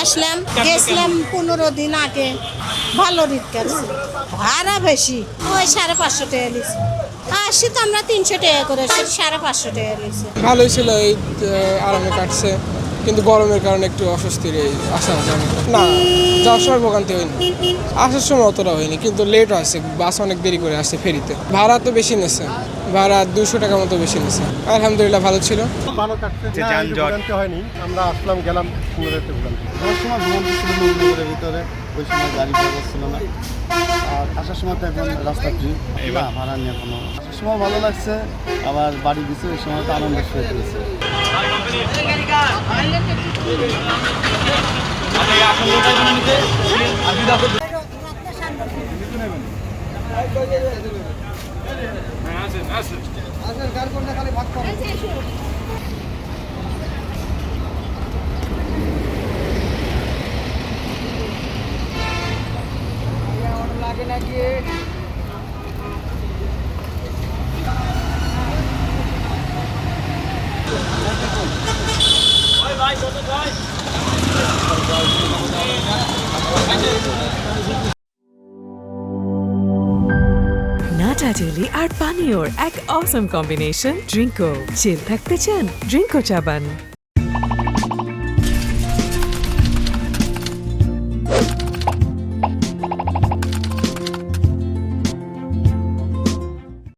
আসলাম, গেছিলাম 15 দিন আগে। ভালো রিট কাটছে, ভাড়া বেশি, ওই 550 টাকা লিছে। আসি তো আমরা 300 টাকা করে, 550 টাকা লিছে। ভালোই ছিল, এই আরামে কাটছে, কিন্তু গরমের কারণে একটু অস্বস্তির এই আসা যাওয়া না, যাওয়ার সময় ভোগান্তি হয়নি, আসার সময় অতটা হয়নি, কিন্তু লেট আছে, বাস অনেক দেরি করে আসছে ফেরিতে। ভাড়া তো বেশি নিয়েছে, ভাড়া 200 টাকা মতো বেশি নিয়েছে। আলহামদুলিল্লাহ ভালো ছিল, ভালো কাটছে, ভোগান্তি হয়নি। আমরা আসলাম গেলাম সুন্দরতে ভোগান্তি। ওই সময় ভোগান্তি ছিল নগরের ভিতরে, ওই সময় গাড়ি ব্যবস্থা ছিল না। আর আসার সময় তো এখন রাস্তা ফ্রি, না ভাড়া নিয়ে কোনো। আসার সময় ভালো লাগছে, আবার বাড়ি দিচ্ছে, ওই সময় তো আনন্দ শুয়ে ফেলেছে। নাটা জেলি আর পানীয়র এক অসম কম্বিনেশন ড্রিঙ্কো। চিল থাকতে চান, ড্রিঙ্কো চাবান।